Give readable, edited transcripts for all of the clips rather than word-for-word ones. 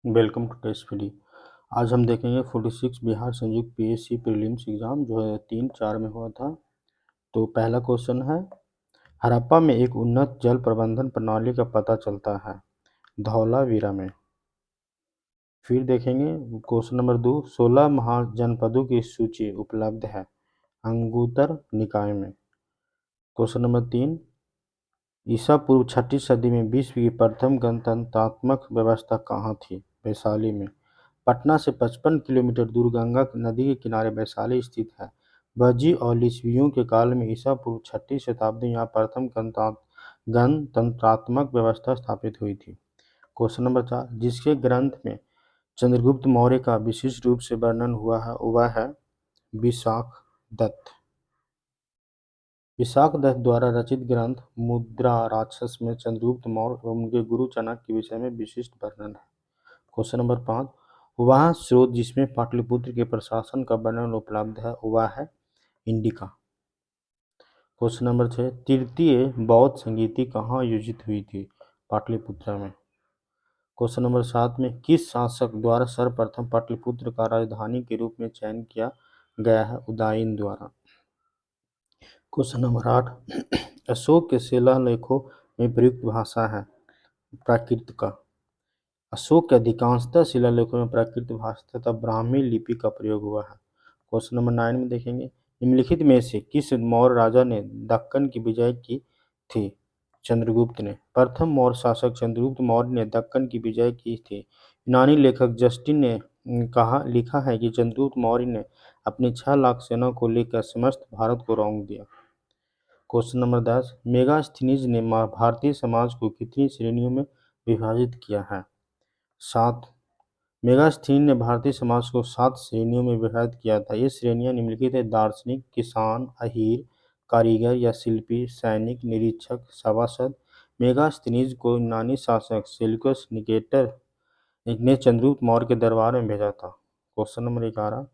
Welcome to test free. आज हम देखेंगे 46 बिहार संयुक्त पीएससी प्रीलिम्स एग्जाम जो है 3/4 में हुआ था। तो पहला क्वेश्चन है, हड़प्पा में एक उन्नत जल प्रबंधन प्रणाली का पता चलता है, धौलावीरा में। फिर देखेंगे क्वेश्चन नंबर 2, 16 महाजनपदों की सूची उपलब्ध है, अंगुत्तर निकाय में। क्वेश्चन नंबर 3, ईसा पूर्व 6ठी सदी में विश्व की प्रथम गणतंत्रात्मक व्यवस्था कहाँ थी, वैशाली में। पटना से 55 किलोमीटर दूर गंगा नदी के किनारे वैशाली स्थित है। बज्जी और लिच्छवियों के काल में ईसा पूर्व 6ठी शताब्दी में यहाँ प्रथम गणतंत्रात्मक व्यवस्था स्थापित हुई थी। क्वेश्चन नंबर 4, जिसके ग्रंथ में चंद्रगुप्त मौर्य का विशिष्ट रूप से वर्णन हुआ है वह है विशाख दत्त। विशाख दत्त द्वारा रचित ग्रंथ मुद्रा राक्षस में चंद्रगुप्त मौर्य और उनके गुरु चाणक्य के विषय में विशिष्ट वर्णन है। क्वेश्चन नंबर 5, वह स्रोत जिसमें पाटलिपुत्र के प्रशासन का वर्णन उपलब्ध है वह है इंडिका। क्वेश्चन नंबर 6, तृतीय बौद्ध संगीति कहाँ आयोजित हुई थी, पाटलिपुत्र में। क्वेश्चन नंबर 7 में किस शासक द्वारा सर्वप्रथम पाटलिपुत्र का राजधानी के रूप में चयन किया गया है, उदयन द्वारा। क्वेश्चन नंबर 8, अशोक के शिलालेखों में प्रयुक्त भाषा है प्राकृत का। अशोक के अधिकांशतः शिलालेखों में प्राकृत भाषा तथा ब्राह्मी लिपि का प्रयोग हुआ है। क्वेश्चन नंबर 9 में देखेंगे, निम्नलिखित में से किस मौर्य राजा ने दक्कन की विजय की थी, चंद्रगुप्त ने। प्रथम मौर्य शासक चंद्रगुप्त मौर्य ने दक्कन की विजय की थी। यूनानी लेखक जस्टिन ने लिखा है कि चंद्रगुप्त मौर्य ने अपनी 6 लाख सेना को लेकर समस्त भारत को रौंद दिया। क्वेश्चन नंबर 10, मेगास्थनीज ने भारतीय समाज को कितनी श्रेणियों में विभाजित किया है, 7। मेगास्थनीज ने भारतीय समाज को 7 श्रेणियों में विभाजित किया था। ये श्रेणियां निम्नलिखित है: दार्शनिक, किसान, अहीर, कारीगर या शिल्पी, सैनिक, निरीक्षक, सभासद। मेगास्थनीज को यूनानी शासक सेल्यूकस निकेटर ने चंद्रगुप्त मौर्य के दरबार में भेजा था। क्वेश्चन नंबर 11,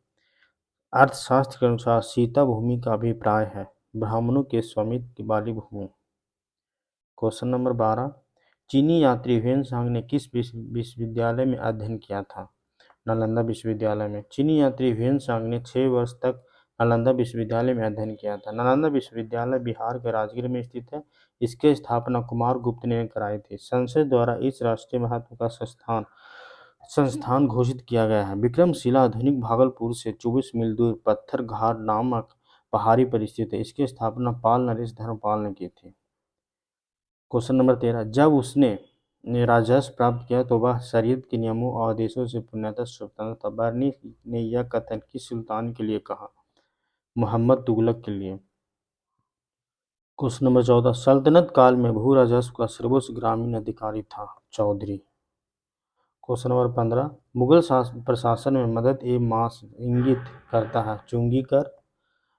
अर्थशास्त्र के अनुसार सीता भूमि का अभिप्राय है ब्राह्मणों के स्वामित्व वाली भूमि। क्वेश्चन नंबर 12, चीनी यात्री ह्वेनसांग ने किस विश्वविद्यालय में अध्ययन किया था, नालंदा विश्वविद्यालय में। चीनी यात्री ह्वेनसांग ने 6 वर्ष तक नालंदा विश्वविद्यालय में अध्ययन किया था। नालंदा विश्वविद्यालय बिहार के राजगीर में स्थित है। इसकी स्थापना कुमार गुप्त ने कराई थी। संसद द्वारा इस राष्ट्रीय महत्व का संस्थान घोषित किया गया है। विक्रमशिला आधुनिक भागलपुर से 24 मील दूर पत्थर घाट नामक पहाड़ी पर स्थित है। इसकी स्थापना पाल नरेश धर्मपाल ने की थी। क्वेश्चन नंबर 13, जब उसने राजस्व प्राप्त किया तो वह शरीयत के नियमों और आदेशों से पूर्णतः स्वतंत्र था। बर्नी ने यह कथन किस सुल्तान के लिए कहा, मोहम्मद तुगलक के लिए। क्वेश्चन नंबर 14, सल्तनत काल में भू राजस्व का सर्वोच्च ग्रामीण अधिकारी था, चौधरी। क्वेश्चन नंबर 15, मुगल प्रशासन में मदद एवं मांस इंगित करता है चुंगी कर,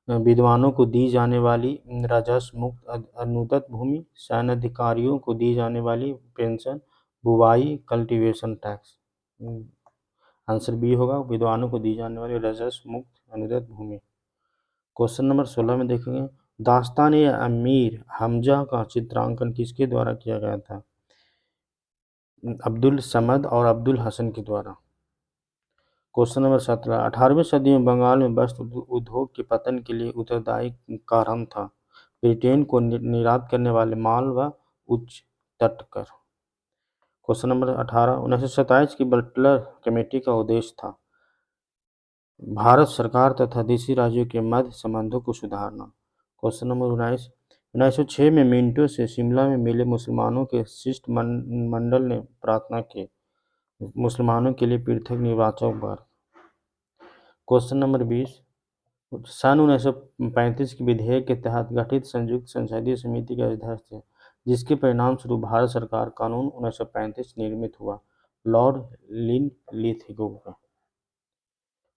विद्वानों को दी जाने वाली राजस्व मुक्त अनुदत भूमि, सैन्य अधिकारियों को दी जाने वाली पेंशन, बुवाई कल्टीवेशन टैक्स। आंसर बी होगा, विद्वानों को दी जाने वाली राजस्व मुक्त अनुदत भूमि। क्वेश्चन नंबर 16 में देखेंगे, दास्तान ए अमीर हमजा का चित्रांकन किसके द्वारा किया गया था, अब्दुल समद और अब्दुल हसन के द्वारा। क्वेश्चन नंबर 17, 18वीं सदी में बंगाल में वस्त्र उद्योग के पतन के लिए उत्तरदायी कारण था ब्रिटेन को निर्यात करने वाले माल व उच्च तटकर। क्वेश्चन नंबर 18, 1927 की बटलर कमेटी का उद्देश्य था भारत सरकार तथा देशी राज्यों के मध्य संबंधों को सुधारना। क्वेश्चन नंबर 19, 1906 में मिंटो से शिमला में मिले मुसलमानों के शिष्टमंडल ने प्रार्थना की मुसलमानों के लिए पृथक निर्वाचक वर्ग। क्वेश्चन नंबर 20, सन 1935 के विधेयक के तहत गठित संयुक्त संसदीय समिति के अध्यक्ष थे जिसके परिणाम स्वरूप भारत सरकार कानून 1935 निर्मित हुआ, लॉर्ड लिनलिथगो का।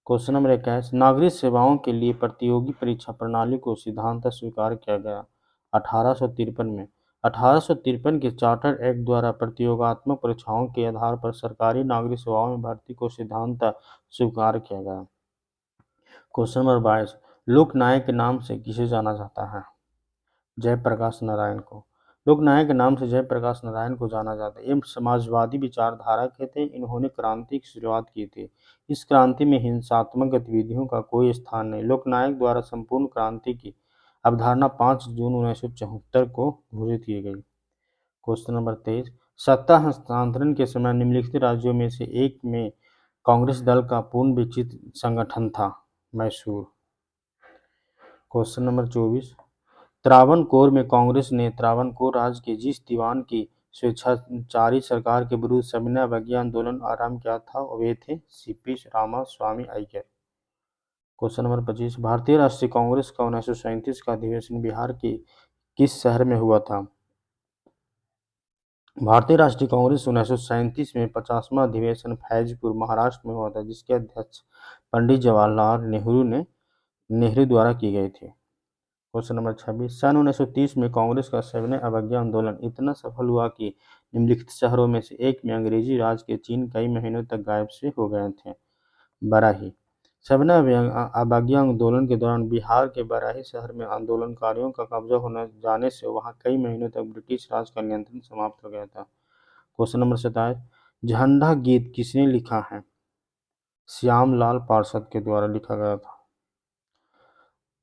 क्वेश्चन नंबर 21, नागरिक सेवाओं के लिए प्रतियोगी परीक्षा प्रणाली को सिद्धांततः स्वीकार किया गया 1853 में। 1853 के चार्टर एक्ट द्वारा प्रतियोगात्मक परीक्षाओं के आधार पर सरकारी नागरिक सेवाओं में भर्ती को सिद्धांततः स्वीकार किया गया। क्वेश्चन नंबर 22, लोकनायक के नाम से किसे जाना जाता है, जयप्रकाश नारायण को। लोकनायक के नाम से जयप्रकाश नारायण को जाना जाता है। ये समाजवादी विचारधारा के थे। इन्होंने क्रांति की शुरुआत की थी। इस क्रांति में हिंसात्मक गतिविधियों का कोई स्थान नहीं। लोकनायक द्वारा संपूर्ण क्रांति की अवधारणा 5 जून 1974 को घोषित की गई। क्वेश्चन नंबर 23, सत्ता हस्तांतरण के समय निम्नलिखित राज्यों में से एक में कांग्रेस दल का पूर्ण विकसित संगठन था। मैसूर। क्वेश्चन नंबर 24, त्रावणकोर में कांग्रेस ने त्रावणकोर राज्य के जिस दीवान की स्वेच्छाचारी सरकार के विरुद्ध सविनय अवज्ञा आंदोलन आरंभ किया था वे थे C P Ramaswamy Iyer. Question number 25, भारतीय राष्ट्रीय कांग्रेस का 1937 का अधिवेशन बिहार के किस शहर में हुआ था? भारतीय राष्ट्रीय कांग्रेस 1937 में 50वां अधिवेशन फैजपुर महाराष्ट्र में हुआ था, जिसके अध्यक्ष पंडित जवाहरलाल नेहरू द्वारा की गई थी। क्वेश्चन नंबर 26, सन 1930 में कांग्रेस का सविनय अवज्ञा आंदोलन इतना सफल हुआ कि निम्नलिखित शहरों में से एक में अंग्रेजी राज के चिन्ह कई महीनों तक गायब से हो गए थे। बराही। सविनय अवज्ञा आंदोलन के दौरान बिहार के बराही शहर में आंदोलनकारियों का कब्जा होने जाने से वहां कई महीनों तक ब्रिटिश राज का नियंत्रण समाप्त हो गया था। क्वेश्चन नंबर 27, झंडा गीत किसने लिखा है? श्यामलाल पार्षद के द्वारा लिखा गया था।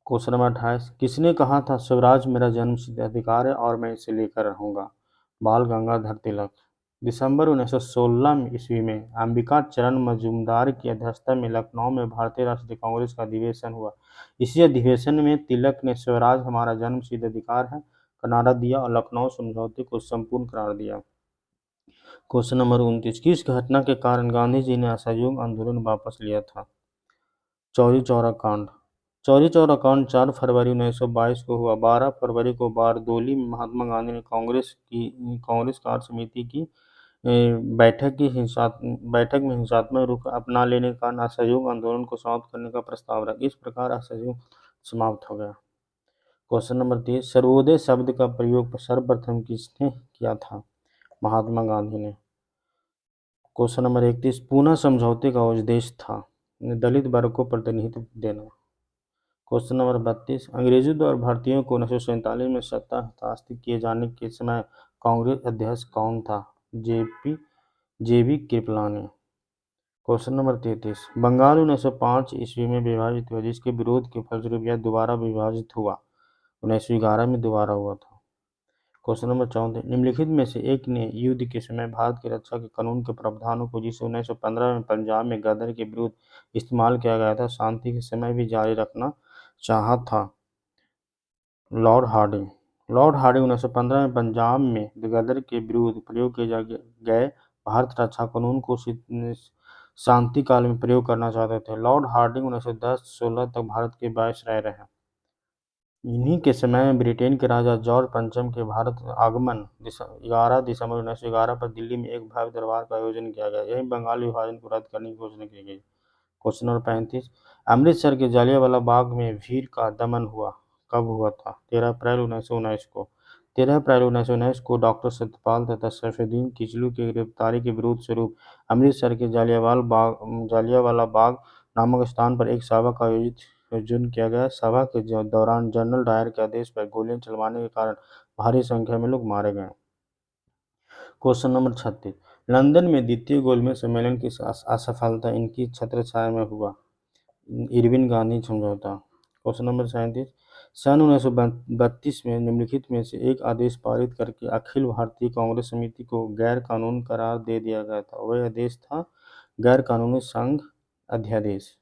क्वेश्चन नंबर 28, किसने कहा था स्वराज मेरा जन्मसिद्ध अधिकार है और मैं इसे लेकर रहूंगा? बाल गंगाधर तिलक। दिसंबर 1916 ईस्वी में अंबिका चरण मजूमदार की अध्यक्षता में लखनऊ में भारतीय राष्ट्रीय कांग्रेस का अधिवेशन हुआ। इसी अधिवेशन में तिलक ने स्वराज हमारा जन्मसिद्ध अधिकार है का नारा दिया और लखनऊ समझौते को संपूर्ण करार दिया। क्वेश्चन नंबर 29, किस घटना के कारण गांधी जी ने असहयोग आंदोलन वापस लिया था? चौरी चौरा कांड। चौरी चौरा कांड 4 फरवरी 1922 को हुआ। 12 फरवरी को बारदोली में महात्मा गांधी ने कांग्रेस कार्य समिति की बैठक में हिंसात्मक रुख अपना लेने के कारण असहयोग आंदोलन को समाप्त करने का प्रस्ताव रखा। इस प्रकार असहयोग समाप्त हो गया। क्वेश्चन नंबर 30, सर्वोदय शब्द का प्रयोग सर्वप्रथम किसने किया था? महात्मा गांधी ने। क्वेश्चन नंबर 31, पूना समझौते का उद्देश्य था दलित वर्ग को प्रतिनिधित्व देना। क्वेश्चन नंबर 32, अंग्रेजों द्वारा भारतीयों को 1947 में सत्ता हस्तांतरित किए जाने के समय कांग्रेस अध्यक्ष कौन था? जेबी कृपलानी। क्वेश्चन नंबर 33, बंगाल 1905 ईस्वी में विभाजित हुआ, जिसके विरोध के फलस्वरूप यह दोबारा विभाजित हुआ। 1911 में दोबारा हुआ था। क्वेश्चन नंबर 34, निम्नलिखित में से एक ने युद्ध के समय भारत की रक्षा के कानून के प्रावधानों को जिसे 1915 में पंजाब में गदर के विरुद्ध इस्तेमाल किया गया था शांति के समय भी जारी रखना चाहा था? Lord Hardinge. लॉर्ड हार्डिंग 1915 में पंजाब में गदर के विरुद्ध प्रयोग किए गए भारत रक्षा कानून को शांति काल में प्रयोग करना चाहते थे। लॉर्ड हार्डिंग 1910-16 तक भारत के वायसराय रहे। इन्हीं के समय में ब्रिटेन के राजा जॉर्ज पंचम के भारत आगमन 11 दिसंबर 1911 पर दिल्ली में एक भव्य दरबार का आयोजन किया गया। यही बंगाल विभाजन को रद्द करने की घोषणा की गई। क्वेश्चन नंबर 35, अमृतसर के जलियांवाला बाग में भीड़ का दमन कब हुआ था? 13 अप्रैल 1919 को। 13 अप्रैल 1919 को डॉक्टर सत्यपाल तथा सैफुद्दीन किचलू की गिरफ्तारी के विरोध स्वरूप अमृतसर के जलियांवाला बाग नामक स्थान पर एक सभा का आयोजन किया गया। सभा के दौरान जनरल डायर के आदेश पर गोलियां चलवाने के कारण भारी संख्या में लोग मारे गए। क्वेश्चन नंबर 36, लंदन में द्वितीय गोलमेज सम्मेलन की असफलता इनकी छत्रछाया में हुआ। इरविन गांधी समझौता। क्वेश्चन नंबर 37, सन 1932 में निम्नलिखित में से एक आदेश पारित करके अखिल भारतीय कांग्रेस समिति को गैर कानूनी करार दे दिया गया था। वह आदेश था गैर कानूनी संघ अध्यादेश।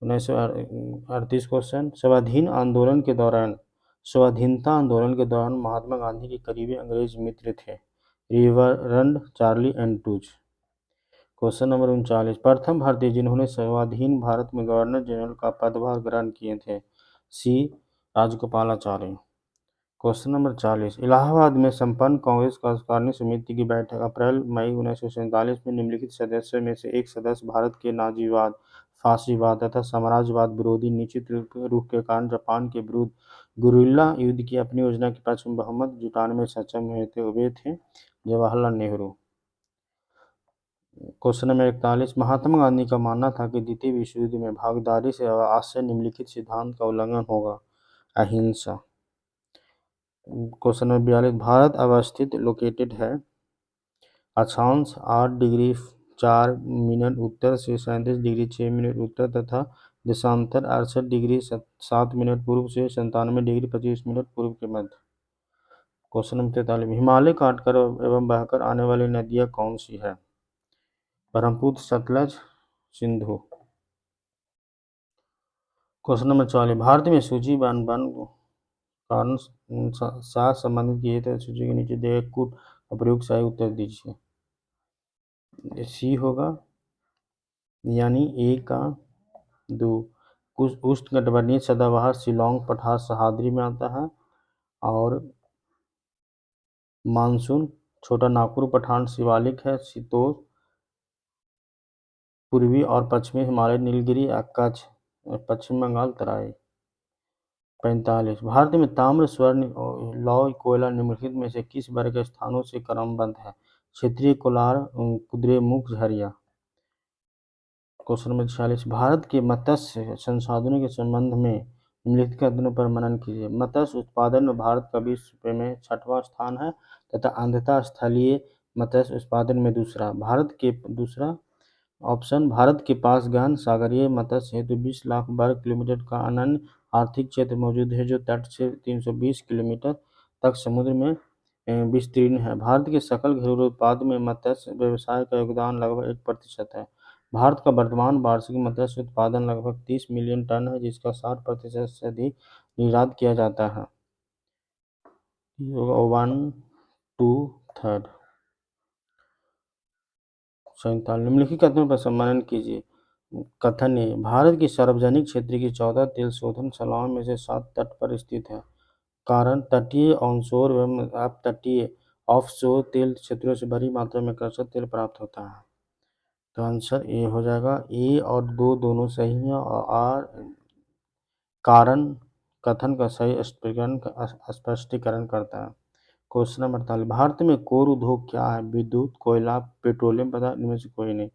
1938 क्वेश्चन, स्वाधीनता आंदोलन के दौरान महात्मा गांधी के करीबी अंग्रेज मित्र थे? रिवरंड चार्ली एंड्रूज। क्वेश्चन नंबर 39, प्रथम भारतीय जिन्होंने स्वाधीन भारत में गवर्नर जनरल का पदभार ग्रहण किए थे? सी राजगोपालाचारी। क्वेश्चन नंबर 40, इलाहाबाद में संपन्न कांग्रेस कार्यकारिणी समिति की बैठक अप्रैल मई 1947 में निम्नलिखित सदस्यों में से एक सदस्य भारत के नाजीवाद, फासीवाद तथा साम्राज्यवाद विरोधी निश्चित रुख के कारण जापान के विरुद्ध गुरिल्ला युद्ध की अपनी योजना के पक्ष में बहुमत जुटाने में सक्षम हुए थे? वे थे जवाहरलाल नेहरू। क्वेश्चन नंबर 41, महात्मा गांधी का मानना था कि द्वितीय विश्व युद्ध में भागीदारी से अवश्य निम्नलिखित सिद्धांत का उल्लंघन होगा। अहिंसा। क्वेश्चन नंबर 42, भारत अवस्थित लोकेटेड है अक्षांश 8 डिग्री 4 मिनट उत्तर से 37 डिग्री 6 मिनट उत्तर तथा देशांतर 68 डिग्री 7 मिनट पूर्व से 97 डिग्री 25 मिनट पूर्व के मध्य। क्वेश्चन नंबर 43, हिमालय काटकर एवं बहकर आने वाली नदियां कौन सी है? ब्रह्मपुत्र, सतलज, सिंधु। क्वेश्चन नंबर 44, भारत में सूची वन कारण साथ संबंधित किए थे सूची के नीचे दिए कुट का प्रयोग सही उत्तर दीजिए। सी होगा यानी ए का 2। कुछ उष्णकटिबंधीय सदाबहार शिलोंग पठार सह्याद्री में आता है और मानसून छोटा नागपुर पठार शिवालिक है। शीतोष्ण पूर्वी और पश्चिमी हिमालय नीलगिरी कच्छ पश्चिम बंगाल तराई। 45, भारत में ताम्र स्वर्ण लौह कोयला निम्नलिखित में से किस वर्ग के स्थानों से क्रमबद्ध है? क्षेत्रीय कोलार कुद्रेमुख झरिया। क्वेश्चन नंबर 46, भारत के मत्स्य संसाधनों के संबंध में निम्नलिखित कथनों पर मनन कीजिए। मत्स्य उत्पादन में भारत का विश्व में 6वां स्थान है तथा अंततः स्थलीय मत्स्य उत्पादन में दूसरा। भारत के पास गहन सागरीय मत्स्य हेतु 20 लाख वर्ग किलोमीटर का अनन्य आर्थिक क्षेत्र मौजूद है जो तट से 320 किलोमीटर तक समुद्र में विस्तीर्ण है। भारत के सकल घरेलू उत्पाद में मत्स्य व्यवसाय का योगदान लगभग 1% है। भारत का वर्तमान वार्षिक मत्स्य उत्पादन लगभग 30 मिलियन टन है जिसका 60% से अधिक निर्यात किया जाता है। 1 2 3 47, निम्नलिखित कथनों पर सम्मानन कीजिए। कथन ए, भारत की सार्वजनिक क्षेत्र की 14 तेल शोधन शालाओं में से 7 तट पर स्थित है। कारण तटीय ऑनशोर एवं अपतटीय ऑफशोर तेल क्षेत्रों से बड़ी मात्रा में कृषि तेल प्राप्त होता है। तो आंसर ए हो जाएगा। ए और 2 दोनों सही हैं और कारण कथन का सही स्पष्टीकरण करता है। क्वेश्चन नंबर 48, भारत में कोर उद्योग क्या है? विद्युत, कोयला, पेट्रोलियम पदार्थ, इनमें से कोई नहीं।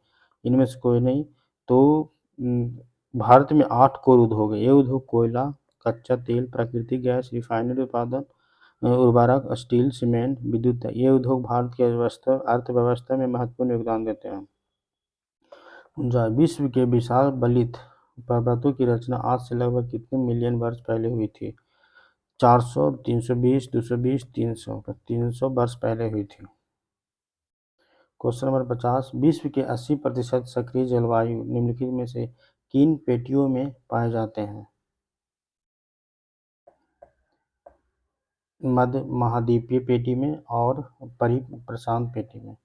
इनमें से कोई नहीं तो भारत में 8 कोर उद्योग है। ये उद्योग कोयला, कच्चा तेल, प्राकृतिक गैस, रिफाइनरी उत्पादन, उर्वरक, स्टील, सीमेंट, विद्युत है। ये उद्योग भारत की अर्थव्यवस्था में महत्वपूर्ण योगदान देते हैं। विश्व के विशाल बलित पर्वतों की रचना आज से लगभग कितने मिलियन वर्ष पहले हुई थी? 400, 320, 220, 300। 300 वर्ष पहले हुई थी। क्वेश्चन नंबर 50, विश्व के 80% सक्रिय जलवायु निम्नलिखित में से किन पेटियों में पाए जाते हैं? मध्य महाद्वीपीय पेटी में और परिप्रशांत पेटी में।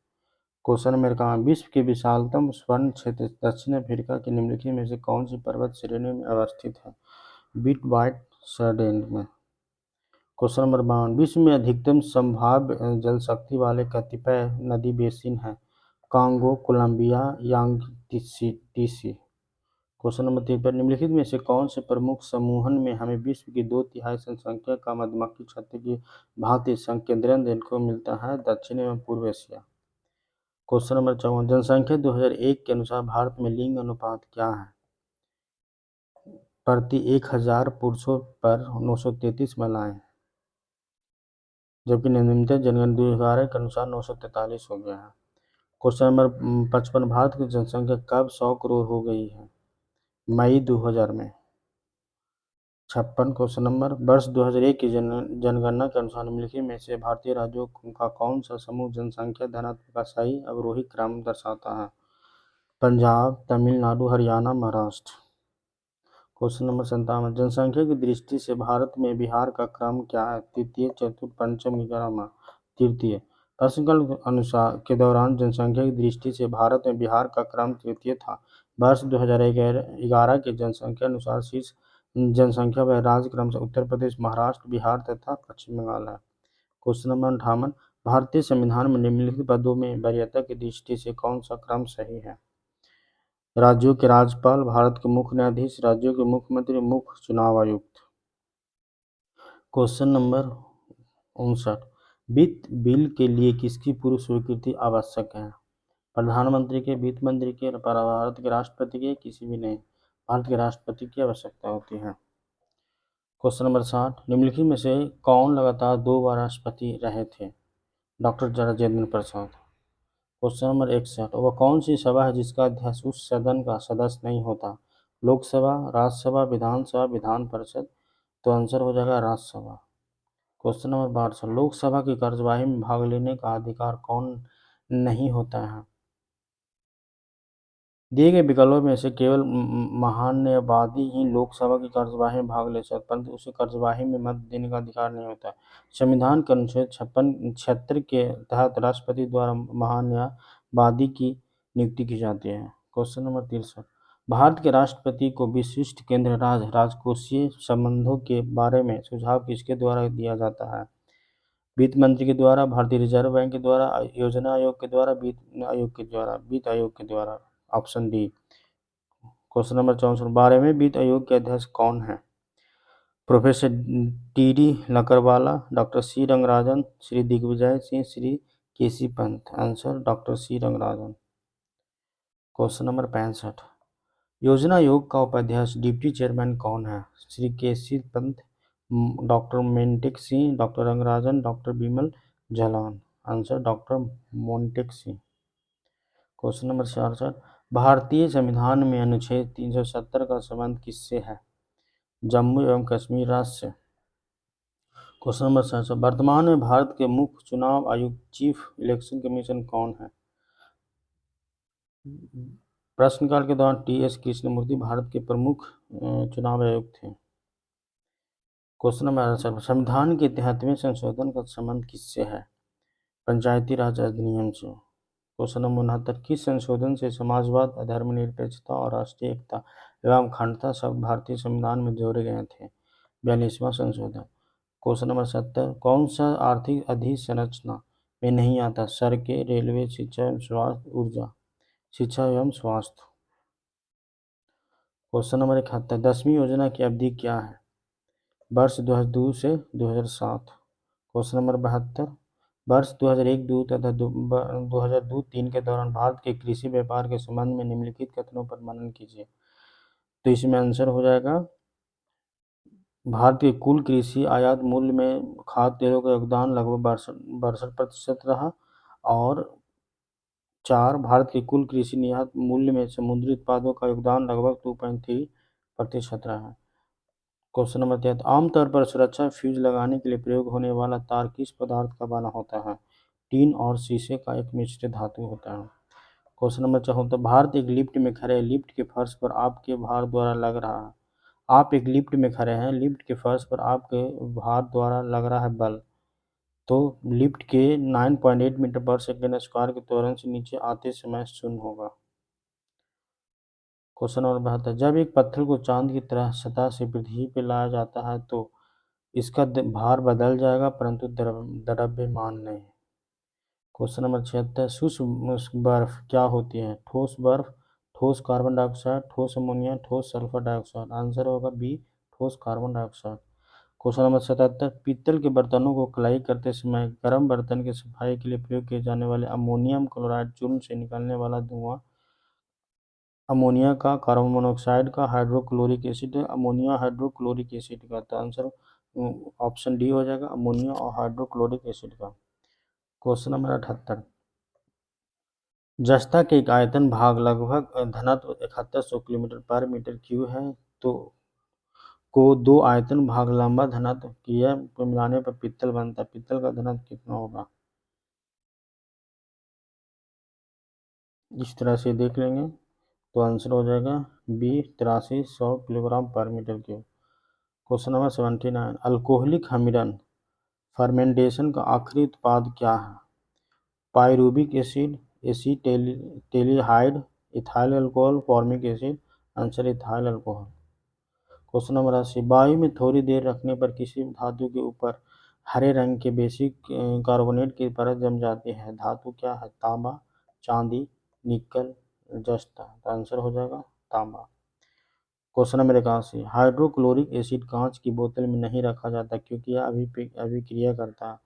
क्वेश्चन नंबर 51, विश्व के विशालतम स्वर्ण क्षेत्र दक्षिण अफ्रीका के निम्नलिखित में से कौन सी पर्वत श्रेणी में अवस्थित है? बीट वाइट सर्डेन में। क्वेश्चन नंबर 52, विश्व में अधिकतम संभाव्य जल शक्ति वाले कतिपय नदी बेसिन हैं? Congo, Colombia, Yangtze. Question number 53, निम्नलिखित में से कौन से प्रमुख समूहन में हमें विश्व की 2/3 जनसंख्या का मधुमक्खी छत्ते की भांति संकेंद्रण देखने को मिलता है? दक्षिण एवं पूर्व एशिया। क्वेश्चन नंबर 54, जनसंख्या 2001 के अनुसार भारत में लिंग अनुपात क्या है? प्रति 1000 पुरुषों पर 933 महिलाएं, जबकि न्यूनतम जनगणना 2011 के अनुसार 943 हो गया है। क्वेश्चन नंबर 55, भारत की जनसंख्या कब 100 करोड़ हो गई है? मई 2000 में। 56, क्वेश्चन नंबर, वर्ष 2001 की जनगणना के अनुसार निम्नलिखित में से भारतीय राज्यों का कौन सा समूह जनसंख्या घनत्व का सही अवरोही क्रम दर्शाता है? पंजाब, तमिलनाडु, हरियाणा, महाराष्ट्र। क्वेश्चन नंबर 57, जनसंख्या की दृष्टि से भारत में बिहार का क्रम क्या है? तृतीय, चतुर्थ, पंचम, 11वां? तृतीय। प्रश्नकाल अनुसार के दौरान जनसंख्या की दृष्टि से भारत में बिहार का क्रम तृतीय था। वर्ष 2011 के जनसंख्या अनुसार शीर्ष जनसंख्या व राज्य क्रम से उत्तर प्रदेश, महाराष्ट्र, बिहार तथा पश्चिम बंगाल है। क्वेश्चन नंबर 58, भारतीय संविधान में निम्नलिखित पदों में वरीयता की दृष्टि से कौन सा क्रम सही है? राज्यों के राज्यपाल, भारत के मुख्य न्यायाधीश, राज्यों के मुख्यमंत्री, मुख्य चुनाव आयुक्त। क्वेश्चन नंबर 59, वित्त बिल के लिए किसकी पूर्व स्वीकृति आवश्यक है? प्रधानमंत्री के, वित्त मंत्री के, भारत के राष्ट्रपति के, किसी भी नहीं? भारत के राष्ट्रपति की आवश्यकता होती है। क्वेश्चन नंबर 60, निम्नलिखित में से कौन लगातार 2 बार राष्ट्रपति रहे थे? Doctor Rajendra Prasad. Question number 61, वह कौन सी सभा है जिसका अध्यक्ष उस सदन का सदस्य नहीं होता? लोकसभा, राज्यसभा, विधानसभा, विधान परिषद। तो आंसर हो जाएगा राज्यसभा। क्वेश्चन नंबर 62, लोकसभा की कार्यवाही में भाग लेने का अधिकार कौन नहीं होता है? दिए गए विकल्पों में से केवल महान्यायवादी ही लोकसभा की कार्यवाही में भाग ले सकते, परंतु उसे कार्यवाही में मत देने का अधिकार नहीं होता। संविधान के अनुच्छेद 76 के तहत राष्ट्रपति द्वारा महान्यायवादी की नियुक्ति की जाती है। क्वेश्चन नंबर 63, भारत के राष्ट्रपति को विशिष्ट केंद्र राजकोषीय संबंधों के बारे में सुझाव किसके द्वारा दिया जाता है? वित्त मंत्री के द्वारा, भारतीय रिजर्व बैंक के द्वारा, योजना आयोग के द्वारा, वित्त आयोग के द्वारा। Option D. क्वेश्चन नंबर 64, 12वें वित्त आयोग के अध्यक्ष कौन है? Professor T D. Lakdawala, doctor C Rangarajan, Shri Digvijay Singh, Shri K C Pant. Answer doctor C Rangarajan. Question number 65, योजना आयोग का उपाध्यक्ष डिप्टी चेयरमैन कौन है? Shri K C Pant, doctor Montek Singh, doctor Rangarajan, doctor Bimal Jalan. Answer doctor Montek Singh. Question number 66, भारतीय संविधान में अनुच्छेद 370 का संबंध किससे है? जम्मू एवं कश्मीर राज्य से। क्वेश्चन नंबर 67, वर्तमान में भारत के मुख्य चुनाव आयुक्त चीफ इलेक्शन कमीशन कौन है? प्रश्नकाल के दौरान टी.एस. कृष्णमूर्ति भारत के प्रमुख चुनाव आयुक्त थे। क्वेश्चन नंबर 68, संविधान के 73वें संशोधन का संबंध किससे है? पंचायती राज अधिनियम से। क्वेश्चन नंबर 69, किस संशोधन से समाजवाद, धर्मनिरपेक्षता और राष्ट्रीय एकता एवं अखंडता शब्द भारतीय संविधान में जोड़े गए थे? 42वां संशोधन। क्वेश्चन नंबर 70, कौन सा आर्थिक अधिसंरचना में नहीं आता? सड़कें, रेलवे, शिक्षा एवं स्वास्थ्य, ऊर्जा। शिक्षा एवं स्वास्थ्य। क्वेश्चन नंबर 71, 10वीं योजना की अवधि क्या है? वर्ष 2002 से 2007। क्वेश्चन नंबर 72, वर्ष 2001-2 तथा 2002-3 के दौरान भारत के कृषि व्यापार के संबंध में निम्नलिखित कथनों पर मनन कीजिए। तो इसमें आंसर हो जाएगा, भारत के कुल कृषि आयात मूल्य में खाद्य तेलों का योगदान लगभग 62% रहा। और 4, भारत के कुल कृषि निर्यात मूल्य में समुद्री उत्पादों का योगदान लगभग 2.3% रहा। क्वेश्चन नंबर 73, आमतौर पर सुरक्षा फ्यूज लगाने के लिए प्रयोग होने वाला तार किस पदार्थ का बना होता है? टीन और शीशे का एक मिश्रित धातु होता है। क्वेश्चन नंबर 74, भारत एक लिफ्ट में खड़े हैं, लिफ्ट के फर्श पर आपके भार द्वारा लग रहा है। आप एक लिफ्ट में खड़े हैं, लिफ्ट के फर्श पर आपके भार द्वारा लग रहा है बल। तो लिफ्ट के 9.8 मीटर पर सेकेंड स्क्वायर के त्वरण से नीचे आते समय शून्य होगा। क्वेश्चन नंबर 72, जब एक पत्थर को चांद की तरह सतह से पृथ्वी पर लाया जाता है तो इसका भार बदल जाएगा, परंतु द्रव्यमान नहीं। क्वेश्चन नंबर 76, शुष्क बर्फ क्या होती है? ठोस बर्फ, ठोस कार्बन डाइऑक्साइड, ठोस अमोनिया, ठोस सल्फर डाइऑक्साइड। आंसर होगा बी, ठोस कार्बन डाइऑक्साइड। क्वेश्चन नंबर 77, पीतल के बर्तनों को कलाई करते समय गर्म बर्तन की सफाई के लिए प्रयोग किए जाने वाले अमोनियम क्लोराइड चूर्ण से निकलने वाला धुआं अमोनिया का, कार्बन मोनोऑक्साइड का, hydrochloric acid, ammonia hydrochloric acid का। तो आंसर ऑप्शन डी हो जाएगा, अमोनिया और हाइड्रोक्लोरिक एसिड का। क्वेश्चन नंबर 78, जस्ता के एक आयतन भाग लगभग धनत्व 7100 किलोमीटर पर मीटर क्यूब है, तो को दो आयतन भाग लंबा धनत्व क्रिया को मिलाने पर पित्तल बनता है। पित्तल का धनत्व कितना होगा? इस तरह से देख लेंगे तो आंसर हो जाएगा B, 8300 kilogram per metre cube. Question number 79, alcoholic हमिरन फर्मेंटेशन का आखिरी उत्पाद क्या है? Pyruvic acid, acetaldehyde, ethyl alcohol, formic acid. Answer ethyl alcohol. Question number 80, वायु में थोड़ी देर रखने पर किसी धातु के ऊपर हरे रंग के बेसिक कार्बोनेट की परत जम जाती है। धातु क्या है? तांबा, चांदी, निकल, जस्ता। तो आंसर हो जाएगा तांबा। क्वेश्चन नंबर 81, हाइड्रोक्लोरिक एसिड कांच की बोतल में नहीं रखा जाता क्योंकि यह अभिक्रिया करता है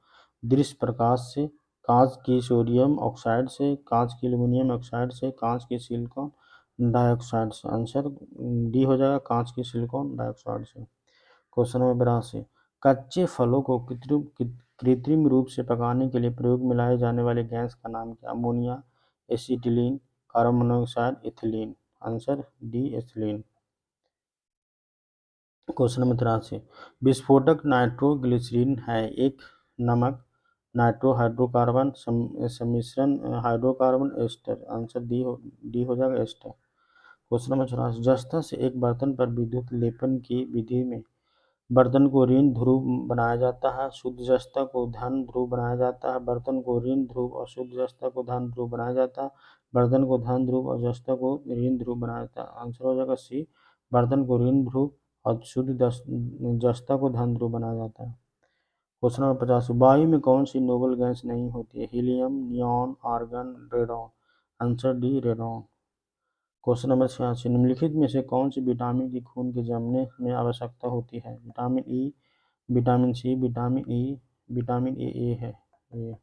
दृश्य प्रकाश से, कांच की सोडियम ऑक्साइड से, कांच की एल्यूमिनियम ऑक्साइड से, कांच की सिलिकॉन डाइऑक्साइड से। आंसर डी हो जाएगा, कांच की सिलिकॉन डाइऑक्साइड से। क्वेश्चन नंबर 82, कच्चे फलों को कृत्रिम रूप से पकाने के लिए प्रयोग में लाए जाने वाले गैस का नाम क्या? Ammonia, acetylene, carbon monoxide, ethylene. Answer D ethylene. Question number 83, विस्फोटक नाइट्रोग्लिसरीन है एक नमक, नाइट्रो हाइड्रोकार्बन, सम्मिश्रण हाइड्रोकार्बन, एस्टर। आंसर डी हो जाएगा एस्टर। क्वेश्चन नंबर 84, जस्ता से एक बर्तन पर विद्युत लेपन की विधि में बर्तन को ऋण ध्रुव बनाया जाता है, शुद्ध जस्ता को धन ध्रुव बनाया जाता है, बर्तन को ऋण ध्रुव और शुद्ध जस्ता को धन ध्रुव बनाया जाता है, बर्तन को धन ध्रुव और जस्ता को ऋण ध्रुव बनाया जाता है। आंसर हो जाएगा सी, बर्तन को ऋण ध्रुव और शुद्ध जस्ता को धन ध्रुव बनाया जाता है। क्वेश्चन नंबर 50, वायु में कौन सी नोबल गैस नहीं होती है? Helium, neon, argon, radon. Answer D radon. Question number 86, निम्नलिखित में से कौन सी विटामिन की खून के जमने में आवश्यकता होती है? Vitamin E, vitamin C, vitamin E, vitamin A है ये,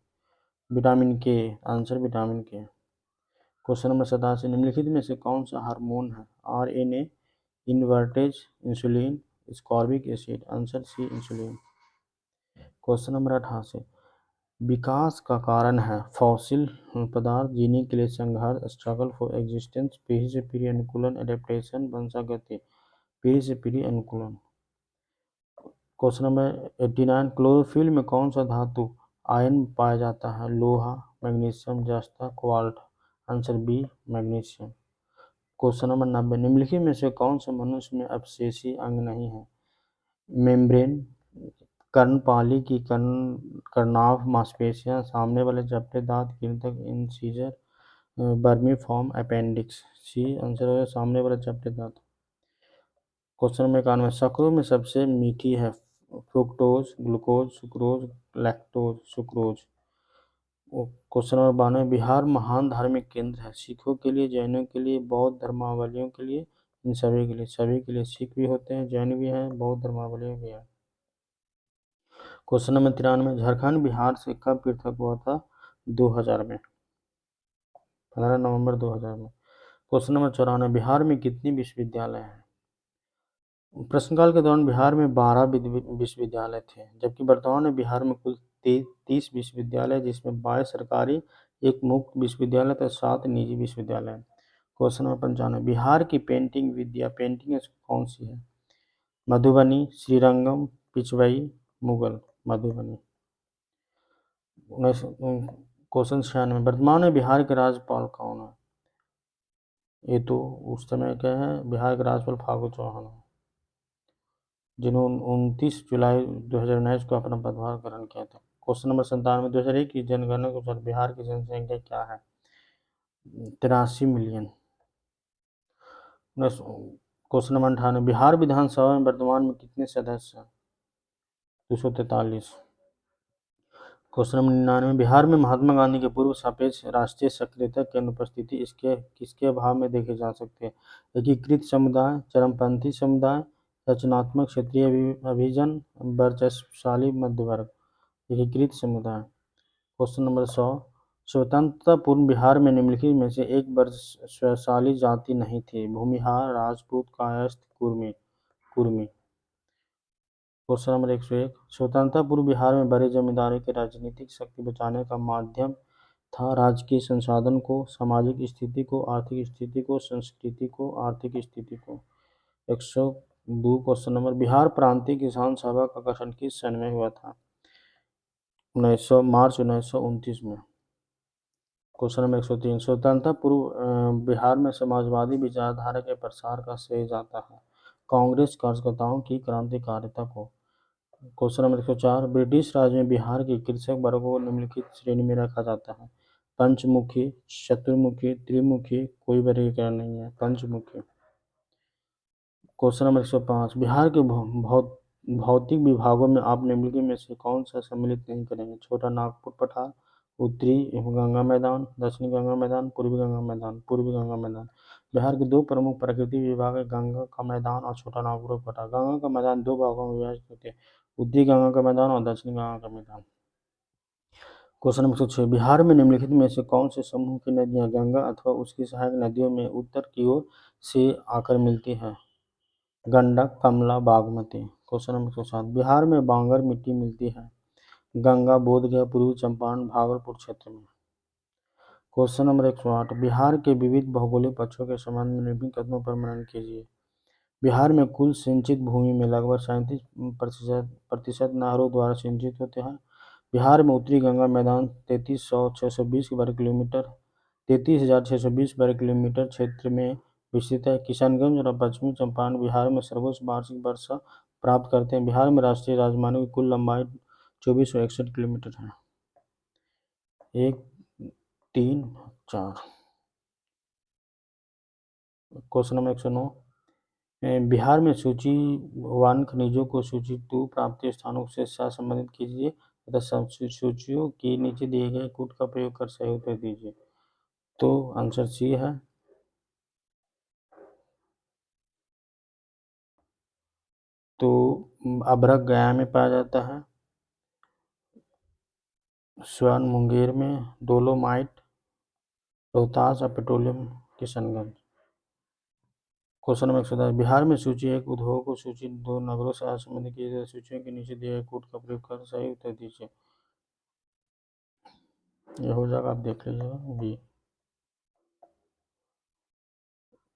vitamin K. Answer vitamin K. Question number 87, निम्नलिखित में से कौन सा हार्मोन है? RNA, invertase, insulin, ascorbic acid. Answer C insulin. Question number 88, विकास का कारण है फॉसिल पदार्थ, जीने के लिए संघर्ष, स्ट्रगल फॉर एग्जिस्टेंस, पीढ़ी से पीढ़ी अनुकूलन, एडेप्टेशन, वंशागति। पीढ़ी से पीढ़ी अनुकूलन। क्वेश्चन नंबर 89, क्लोरोफिल में कौन सा धातु आयन पाया जाता है? लोहा, मैग्नीशियम, जस्ता, cobalt. Answer B magnesium. Question number 90, निम्नलिखित में से कौन सा मनुष्य में अपशेषी अंग नहीं है? मेम्ब्रेन, कर्णपाली की कर्नाभ, मांसपेशियां, सामने वाले चपटे दांत, कृंतक, incisor, vermiform, appendix. C answer है सामने वाले चपटे दांत। क्वेश्चन नंबर 91, शक्करों में सबसे मीठी है? Fructose, glucose, sucrose, lactose, sucrose. Question number 92, Bihar महान धार्मिक केंद्र है सिखों के लिए, जैनों के लिए, बौद्ध धर्मावलंबियों के लिए, इन सभी के लिए? सभी के लिए। सिख भी होते हैं, जैन भी हैं, बौद्ध धर्मावलंबी भी हैं। क्वेश्चन नंबर 93, झारखंड बिहार से कब पृथक हुआ था? 2000 में, 15 नवंबर 2000 में। क्वेश्चन नंबर 94, बिहार में कितनी विश्वविद्यालय हैं? प्रश्नकाल के दौरान बिहार में 12 विश्वविद्यालय थे, जबकि वर्तमान में बिहार में कुल 30 विश्वविद्यालय, जिसमें 22 सरकारी, एक मुक्त विश्वविद्यालय तथा 7 निजी विश्वविद्यालय। क्वेश्चन नंबर 95, बिहार की पेंटिंग विद्या पेंटिंग कौन सी है? मधुबनी, श्रीरंगम, पिछवई, मुगल। मधुबनी। क्वेश्चन 96, वर्तमान में बिहार के राज्यपाल कौन है? ये तो उस समय क्या है, बिहार के राज्यपाल फागू चौहान है, जिन्होंने 29 जुलाई 2019 को अपना पदभार ग्रहण किया था। क्वेश्चन नंबर 97, 2001 की जनगणना के अनुसार बिहार की जनसंख्या क्या है? 83 मिलियन। क्वेश्चन नंबर 98, बिहार विधानसभा में वर्तमान में कितने सदस्य हैं? 243। क्वेश्चन नंबर 99, बिहार में महात्मा गांधी के पूर्व सापेक्ष राष्ट्रीय सक्रियता की अनुपस्थिति इसके किसके अभाव में देखे जा सकते हैं? एकीकृत समुदाय, चरमपंथी समुदाय, रचनात्मक क्षेत्रीय अभिजन, वर्चस्वशाली मध्य वर्ग। एकीकृत समुदाय। क्वेश्चन नंबर 100, स्वतंत्रता पूर्व बिहार में निम्नलिखित में से एक वर्चस्वशाली जाति नहीं थी? भूमिहार, राजपूत, कायस्थ, कुर्मी। क्वेश्चन नंबर 101, स्वतंत्रता पूर्व बिहार में बड़े जमींदारों की राजनीतिक शक्ति बचाने का माध्यम था राजकीय संसाधन को, सामाजिक स्थिति को, आर्थिक स्थिति को, संस्कृति को, आर्थिक स्थिति को। 102 क्वेश्चन नंबर, बिहार प्रांतीय किसान सभा का गठन किस सन में हुआ था? मार्च 1929 में। क्वेश्चन नंबर 103, स्वतंत्रता पूर्व बिहार में समाजवादी विचारधारा के प्रसार का श्रेय जाता है कांग्रेस कार्यकर्ताओं की क्रांतिकारिता को। क्वेश्चन नंबर 104, ब्रिटिश राज में बिहार के कृषक वर्ग को निम्नलिखित श्रेणी में रखा जाता है? पंचमुखी, चतुर्मुखी, त्रिमुखी, कोई वर्गीकरण नहीं है, पंचमुखी। क्वेश्चन नंबर 105, बिहार के भौतिक विभागों में आप निम्नलिखित में से कौन सा सम्मिलित नहीं करेंगे? छोटा नागपुर पठार, उत्तरी गंगा मैदान, दक्षिणी गंगा मैदान, पूर्वी गंगा मैदान। पूर्वी गंगा मैदान। बिहार के दो प्रमुख प्राकृतिक विभाग है, गंगा का मैदान और छोटा नागपुर पठार। गंगा का मैदान दो भागों में विभाजित होते हैं, उत्तरी गंगा का मैदान और दक्षिणी गंगा का मैदान। क्वेश्चन नंबर 106, बिहार में निम्नलिखित में से कौन से समूह की नदियां गंगा अथवा उसकी सहायक नदियों में उत्तर की ओर से आकर मिलती हैं? गंडक, कमला, बागमती। क्वेश्चन नंबर 107 बिहार में बांगर मिट्टी मिलती है। गंगा, बोधगया, पूर्वी चंपारण, भागलपुर क्षेत्र में। क्वेश्चन नंबर 108 बिहार के विविध भौगोलिक पक्षों के संबंध में निम्नलिखित कथनों पर मनन कीजिए। बिहार में कुल सिंचित भूमि में लगभग 37% नहरों द्वारा सिंचित होते हैं। बिहार में उत्तरी गंगा मैदान 33,620 वर्ग किलोमीटर 33,620 वर्ग किलोमीटर क्षेत्र में विस्तृत है। किशनगंज और पश्चिमी चंपारण बिहार में सर्वोच्च वार्षिक वर्षा प्राप्त करते हैं। बिहार में राष्ट्रीय राजमार्गों की कुल लंबाई 2461 किलोमीटर है। 1, 3, 4। क्वेश्चन नंबर 109 बिहार में सूचीवान खनिजों को सूची 2 प्राप्ति स्थानों से संबंधित कीजिए तथा सूचियों के नीचे दिए गए कूट का प्रयोग कर सही उत्तर दीजिए। तो आंसर सी है। तो अभ्रक गया में पाया जाता है, स्वर्ण मुंगेर में, डोलोमाइट रोहतास और petroleum Kishanganj. Question number 110 Bihar में सूची 1 उद्योग को सूची 2 नगरों से संबंधित किए गए सूचियों के नीचे दिए गए कूट का प्रयोग कर सही उत्तर दीजिए। ये हो जाएगा, आप देख लीजिएगा बी।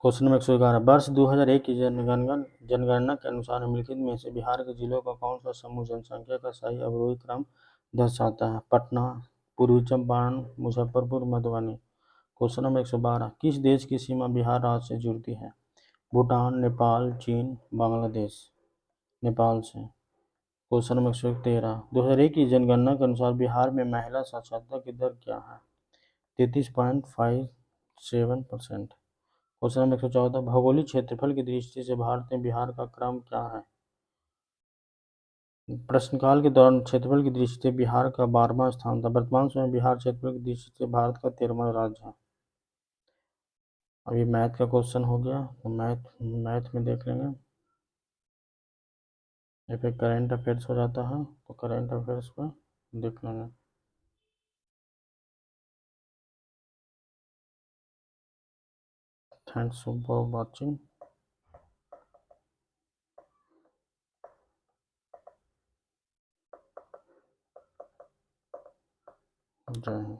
क्वेश्चन नंबर 111 वर्ष 2001 की जनगणना के अनुसार निम्नलिखित में से बिहार के जिलों का कौन सा समूह जनसंख्या का सही अवरोही क्रम दर्शाता है। पटना, पूर्वी चंपारण, मुजफ्फरपुर, मधुबनी। क्वेश्चन नंबर 112 किस देश की सीमा बिहार राज्य से जुड़ती है। भूटान, नेपाल, चीन, बांग्लादेश। नेपाल से। क्वेश्चन नंबर 113 2001 की जनगणना के अनुसार बिहार में महिला साक्षरता की दर क्या है। 33.57%। क्वेश्चन नंबर 114 भौगोलिक क्षेत्रफल की दृष्टि से भारत में बिहार का क्रम क्या है। प्रश्नकाल के दौरान क्षेत्रफल की दृष्टि से बिहार का 12वां स्थान था। वर्तमान समय बिहार क्षेत्रफल की दृष्टि से भारत का 13वां राज्य है। अभी मैथ का क्वेश्चन हो गया, तो मैथ में देख लेंगे। या फिर करेंट अफेयर्स हो जाता है, तो करेंट अफेयर्स पर देख लेंगे। Thanks for watching. जय हिंद।